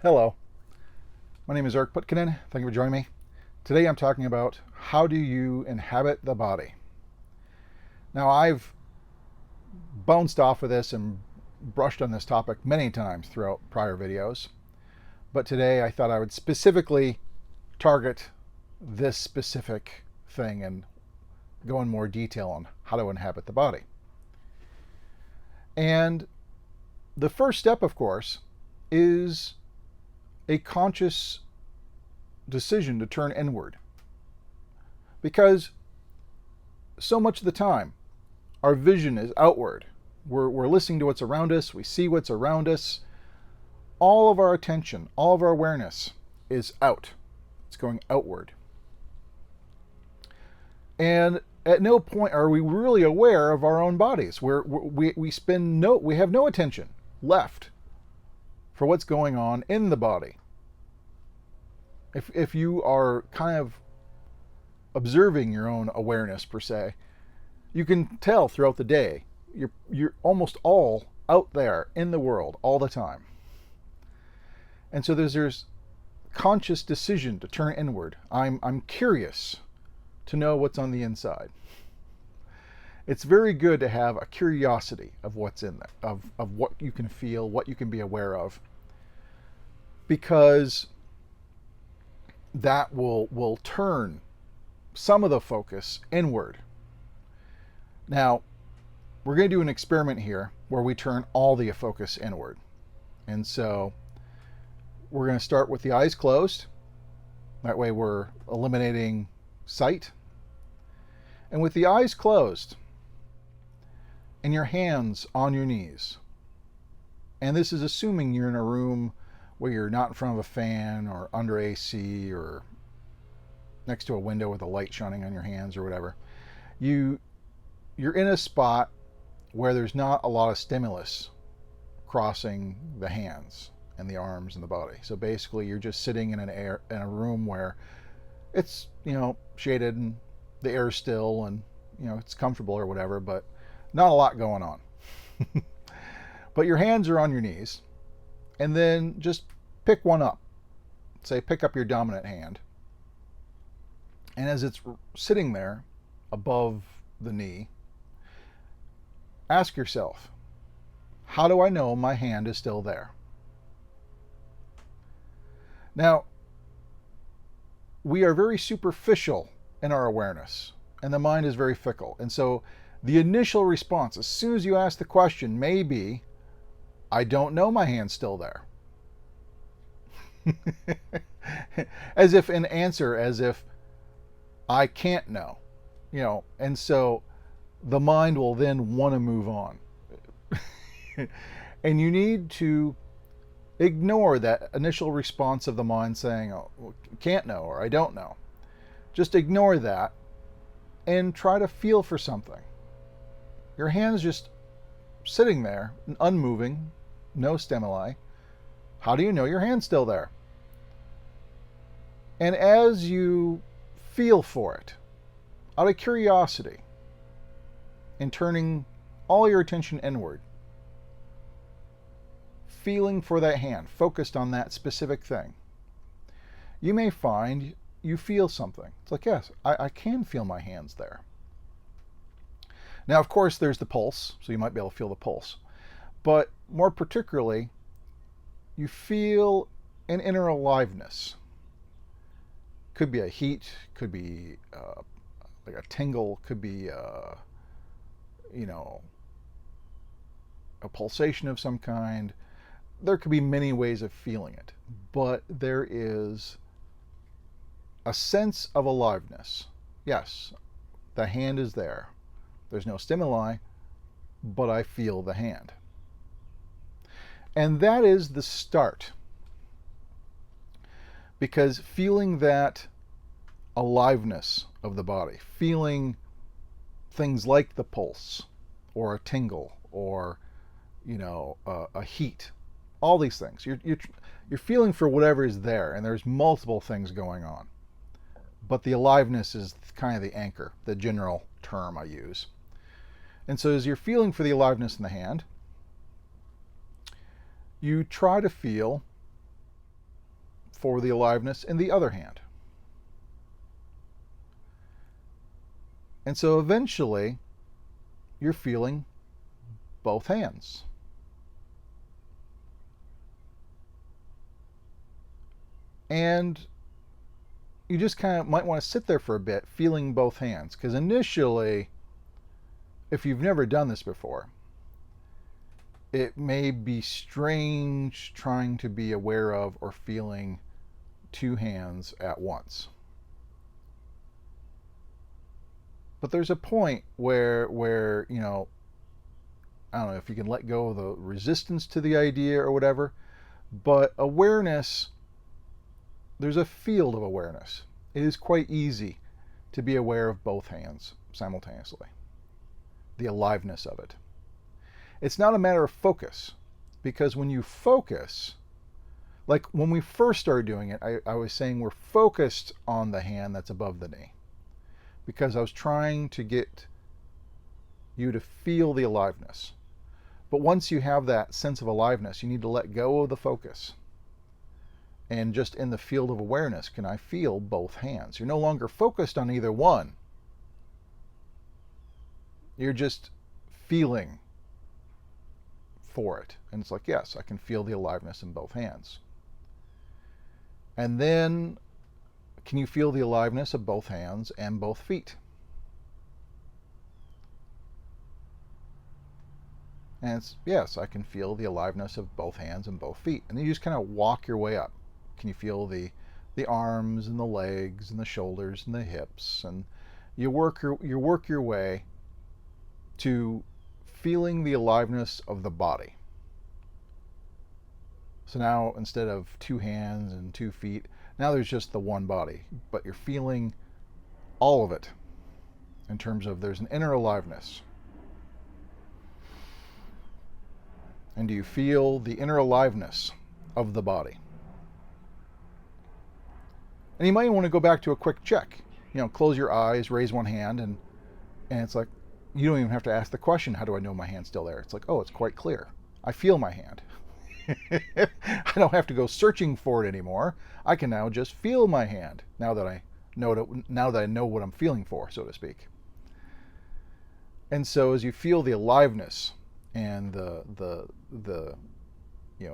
Hello, my name is Putkonen. Thank you for joining me. Today I'm talking about how do you inhabit the body. Now I've bounced off of this and brushed on this topic many times throughout prior videos, but today I thought I would specifically target this specific thing and go in more detail on how to inhabit the body. And the first step, of course, is a conscious decision to turn inward. Because so much of the time, our vision is outward. We're listening to what's around us, we see what's around us. All of our attention, all of our awareness is out. It's going outward. And at no point are we really aware of our own bodies. We have no attention left for what's going on in the body. If you are kind of observing your own awareness per se, you can tell throughout the day you're almost all out there in the world all the time. And so there's conscious decision to turn inward. I'm curious to know what's on the inside. It's very good to have a curiosity of what's in there, of what you can feel, what you can be aware of, because that will turn some of the focus inward. Now, we're going to do an experiment here where we turn all the focus inward. And so we're going to start with the eyes closed. That way we're eliminating sight. And with the eyes closed and your hands on your knees, and this is assuming you're in a room where you're not in front of a fan or under AC or next to a window with a light shining on your hands or whatever, you're in a spot where there's not a lot of stimulus crossing the hands and the arms and the body. So basically you're just sitting in a room where it's, shaded and the air's still and, it's comfortable or whatever, but not a lot going on. But your hands are on your knees, and then just pick one up. Say, pick up your dominant hand. And as it's sitting there above the knee, ask yourself, how do I know my hand is still there? Now, we are very superficial in our awareness, and the mind is very fickle. And so the initial response, as soon as you ask the question, may be, I don't know my hand's still there. As if in answer, as if I can't know, and so the mind will then want to move on. And you need to ignore that initial response of the mind saying, oh, can't know, or I don't know. Just ignore that and try to feel for something. Your hand's just sitting there, unmoving, no stimuli. How do you know your hand's still there? And as you feel for it, out of curiosity, and turning all your attention inward, feeling for that hand, focused on that specific thing, you may find you feel something. It's like, yes, I can feel my hands there. Now, of course, there's the pulse, so you might be able to feel the pulse. But more particularly, you feel an inner aliveness. Could be a heat, could be like a tingle, could be a pulsation of some kind. There could be many ways of feeling it, but there is a sense of aliveness. Yes, the hand is there. There's no stimuli, but I feel the hand. And that is the start. Because feeling that aliveness of the body, feeling things like the pulse or a tingle or a heat, all these things, you're feeling for whatever is there, and there's multiple things going on, but the aliveness is kind of the anchor, the general term I use. And so as you're feeling for the aliveness in the hand, you try to feel for the aliveness in the other hand. And so eventually, you're feeling both hands. And you just kind of might want to sit there for a bit feeling both hands, because initially, if you've never done this before, it may be strange trying to be aware of or feeling two hands at once. But there's a point where I don't know if you can let go of the resistance to the idea or whatever, but awareness, there's a field of awareness. It is quite easy to be aware of both hands simultaneously. The aliveness of it. It's not a matter of focus, because when you focus, like when we first started doing it, I was saying we're focused on the hand that's above the knee, because I was trying to get you to feel the aliveness. But once you have that sense of aliveness, you need to let go of the focus. And just in the field of awareness, can I feel both hands? You're no longer focused on either one. You're just feeling for it. And it's like, yes, I can feel the aliveness in both hands. And then, can you feel the aliveness of both hands and both feet? And it's, yes, I can feel the aliveness of both hands and both feet. And then you just kind of walk your way up. Can you feel the arms and the legs and the shoulders and the hips? And you work your way to feeling the aliveness of the body. So now, instead of two hands and 2 feet, now there's just the one body, but you're feeling all of it in terms of there's an inner aliveness. And do you feel the inner aliveness of the body? And you might want to go back to a quick check. Close your eyes, raise one hand, and it's like, you don't even have to ask the question, how do I know my hand's still there? It's like, oh, it's quite clear. I feel my hand. I don't have to go searching for it anymore. I can now just feel my hand now that I know what I'm feeling for, so to speak. And so as you feel the aliveness and the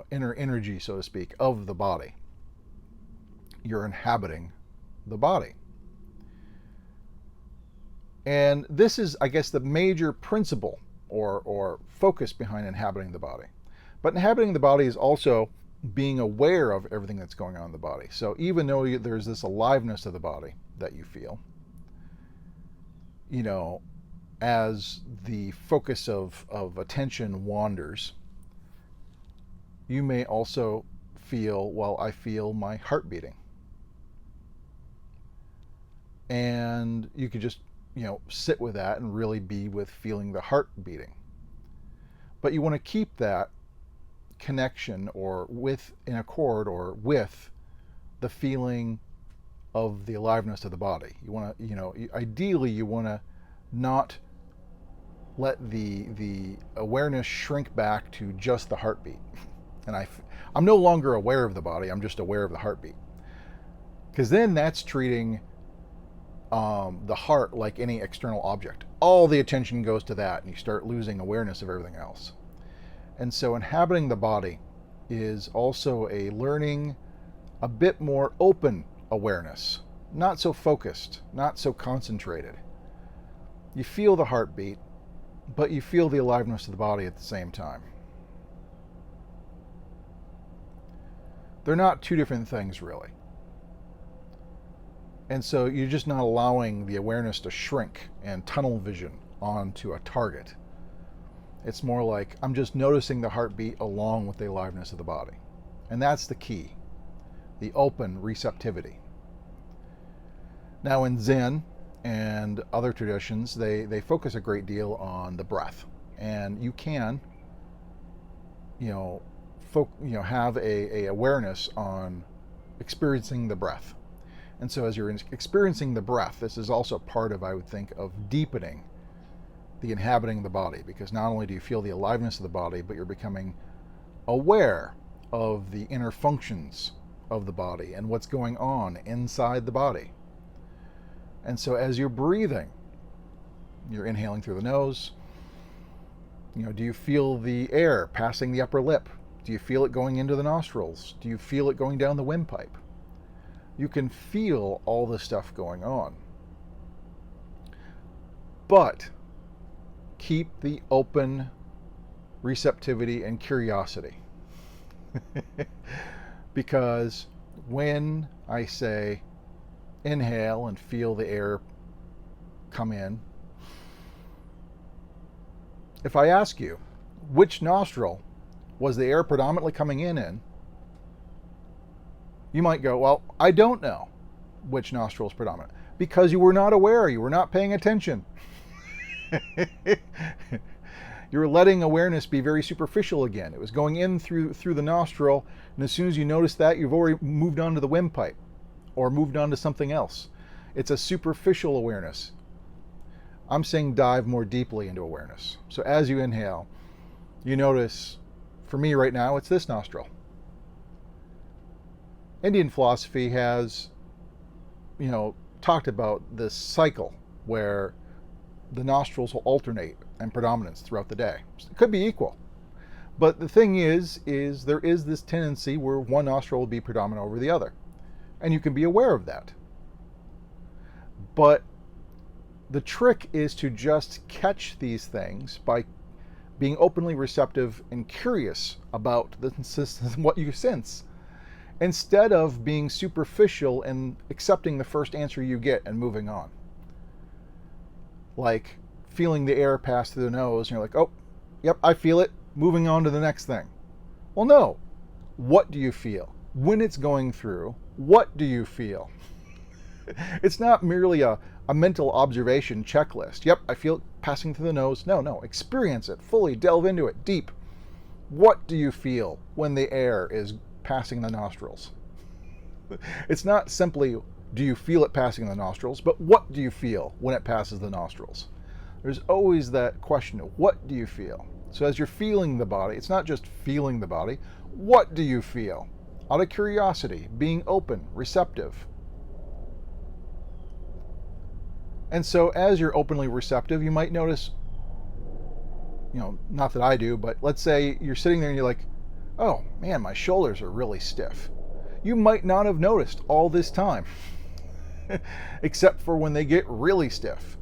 inner energy, so to speak, of the body, you're inhabiting the body. And this is, I guess, the major principle or focus behind inhabiting the body. But inhabiting the body is also being aware of everything that's going on in the body. So even though there's this aliveness of the body that you feel, as the focus of attention wanders, you may also feel, well, I feel my heart beating. And you could just, sit with that and really be with feeling the heart beating. But you want to keep that connection or in accord or with the feeling of the aliveness of the body. You want to, ideally you want to not let the awareness shrink back to just the heartbeat. And I'm no longer aware of the body, I'm just aware of the heartbeat. Because then that's treating the heart like any external object. All the attention goes to that, and you start losing awareness of everything else. And so inhabiting the body is also a learning a bit more open awareness, not so focused, not so concentrated. You feel the heartbeat, but you feel the aliveness of the body at the same time. They're not two different things, really. And so you're just not allowing the awareness to shrink and tunnel vision onto a target. It's more like I'm just noticing the heartbeat along with the aliveness of the body. And that's the key, the open receptivity. Now in Zen and other traditions, they focus a great deal on the breath. And you can, have a awareness on experiencing the breath. And so as you're experiencing the breath, this is also part of, I would think, of deepening the inhabiting the body, because not only do you feel the aliveness of the body, but you're becoming aware of the inner functions of the body and what's going on inside the body. And so as you're breathing, you're inhaling through the nose. Do you feel the air passing the upper lip? Do you feel it going into the nostrils? Do you feel it going down the windpipe? You can feel all this stuff going on. But keep the open receptivity and curiosity. Because when I say inhale and feel the air come in, if I ask you which nostril was the air predominantly coming in, you might go, well, I don't know which nostril is predominant, because you were not aware, you were not paying attention. You were letting awareness be very superficial again. It was going in through the nostril, and as soon as you notice that, you've already moved on to the windpipe or moved on to something else. It's a superficial awareness. I'm saying dive more deeply into awareness. So as you inhale, you notice, for me right now, it's this nostril. Indian philosophy has, talked about this cycle where the nostrils will alternate in predominance throughout the day. It could be equal. But the thing is there is this tendency where one nostril will be predominant over the other. And you can be aware of that. But the trick is to just catch these things by being openly receptive and curious about what you sense, instead of being superficial and accepting the first answer you get and moving on. Like feeling the air pass through the nose, and you're like, oh, yep, I feel it, moving on to the next thing. Well, no. What do you feel? When it's going through, what do you feel? It's not merely a mental observation checklist. Yep, I feel it passing through the nose. No, experience it fully, delve into it deep. What do you feel when the air is passing the nostrils? It's not simply, do you feel it passing the nostrils, but what do you feel when it passes the nostrils? There's always that question of what do you feel? So as you're feeling the body, it's not just feeling the body. What do you feel? Out of curiosity, being open, receptive. And so as you're openly receptive, you might notice, not that I do, but let's say you're sitting there and you're like, oh man, my shoulders are really stiff. You might not have noticed all this time, except for when they get really stiff.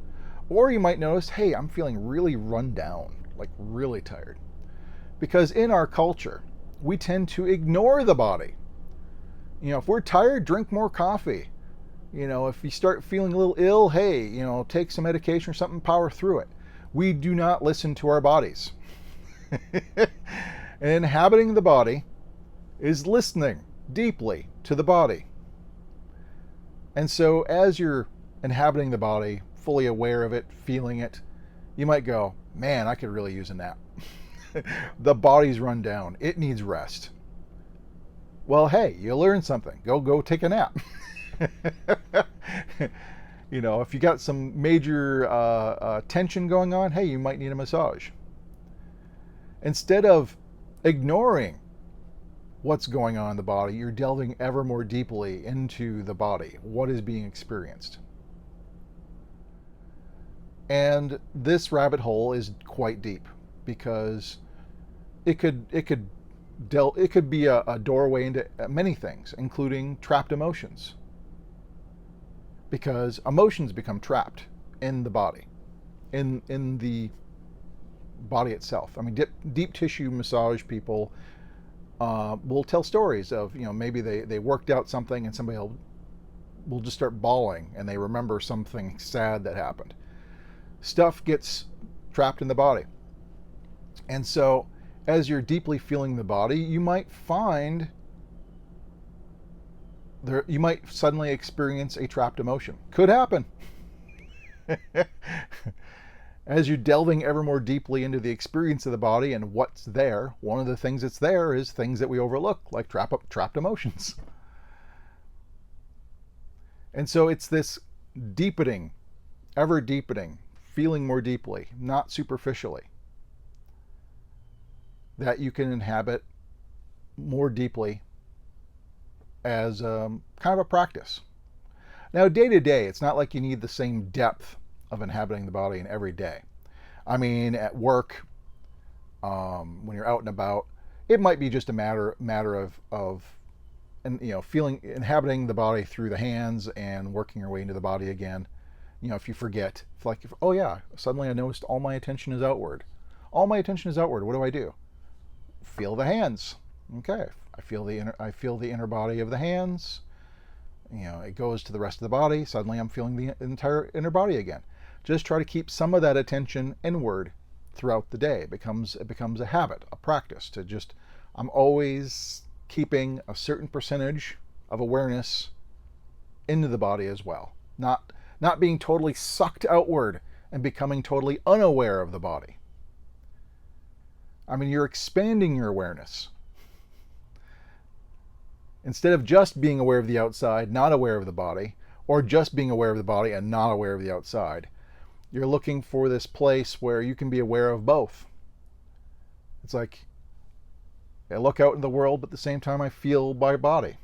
Or you might notice, hey, I'm feeling really run down, like really tired. Because in our culture, we tend to ignore the body. If we're tired, drink more coffee. If you start feeling a little ill, hey, take some medication or something, power through it. We do not listen to our bodies. And inhabiting the body is listening deeply to the body. And so as you're inhabiting the body, fully aware of it, feeling it, you might go, man, I could really use a nap. The body's run down. It needs rest. Well, hey, you learned something. Go take a nap. If you got some major tension going on, hey, you might need a massage. Instead of ignoring what's going on in the body, you're delving ever more deeply into the body, what is being experienced. And this rabbit hole is quite deep, because it could be a doorway into many things, including trapped emotions. Because emotions become trapped in the body, in the body itself. I mean, deep tissue massage people will tell stories of, maybe they worked out something and somebody will just start bawling and they remember something sad that happened. Stuff gets trapped in the body. And so as you're deeply feeling the body, you might suddenly experience a trapped emotion. Could happen. As you're delving ever more deeply into the experience of the body and what's there, one of the things that's there is things that we overlook, like trapped emotions. And so it's this deepening, ever deepening, feeling more deeply, not superficially, that you can inhabit more deeply as kind of a practice. Now, day to day, it's not like you need the same depth of inhabiting the body in every day. I mean, at work, when you're out and about, it might be just a matter of and inhabiting the body through the hands and working your way into the body again. If you forget, oh yeah, suddenly I noticed all my attention is outward. All my attention is outward. What do? Feel the hands. Okay, I feel the inner body of the hands. It goes to the rest of the body. Suddenly I'm feeling the entire inner body again. Just try to keep some of that attention inward throughout the day. It becomes a habit, a practice to just, I'm always keeping a certain percentage of awareness into the body as well. Not being totally sucked outward and becoming totally unaware of the body. I mean, you're expanding your awareness. Instead of just being aware of the outside, not aware of the body, or just being aware of the body and not aware of the outside, you're looking for this place where you can be aware of both. It's like, I look out in the world, but at the same time I feel my body.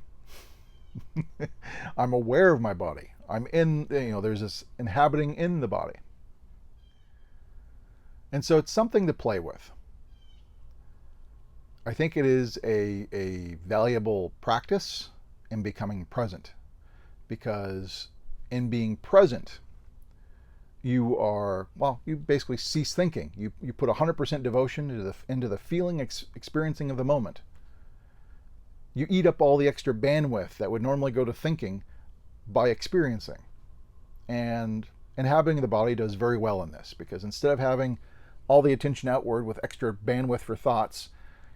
I'm aware of my body. I'm in, there's this inhabiting in the body. And so it's something to play with. I think it is a valuable practice in becoming present, because in being present, you basically cease thinking. You put 100% devotion into the feeling, experiencing of the moment. You eat up all the extra bandwidth that would normally go to thinking by experiencing. And inhabiting the body does very well in this, because instead of having all the attention outward with extra bandwidth for thoughts,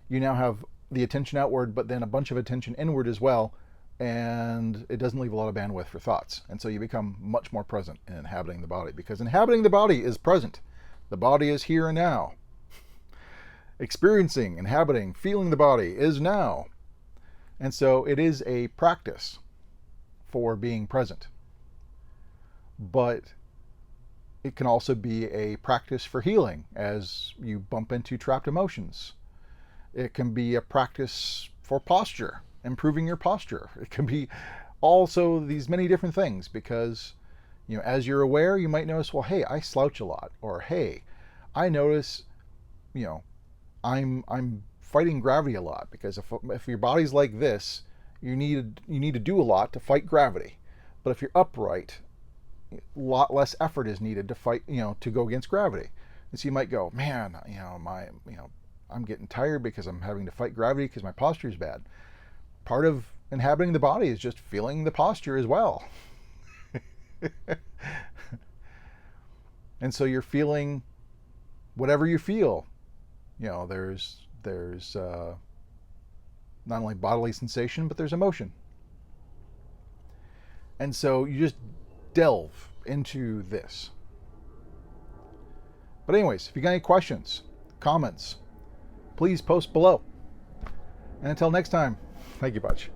you now have the attention outward, but then a bunch of attention inward as well, and it doesn't leave a lot of bandwidth for thoughts. And so you become much more present in inhabiting the body, because inhabiting the body is present. The body is here and now. Experiencing, inhabiting, feeling the body is now. And so it is a practice for being present. But it can also be a practice for healing as you bump into trapped emotions. It can be a practice for posture, improving your posture. It can be also these many different things, because as you're aware, you might notice, well, hey, I slouch a lot, or hey, I notice I'm fighting gravity a lot, because if your body's like this, you need to do a lot to fight gravity. But if you're upright, a lot less effort is needed to fight, to go against gravity. And so you might go, man, I'm getting tired because I'm having to fight gravity because my posture is bad. Part of inhabiting the body is just feeling the posture as well. And so you're feeling whatever you feel. There's not only bodily sensation, but there's emotion. And so you just delve into this. But anyways, if you got any questions, comments, please post below. And until next time, thank you much.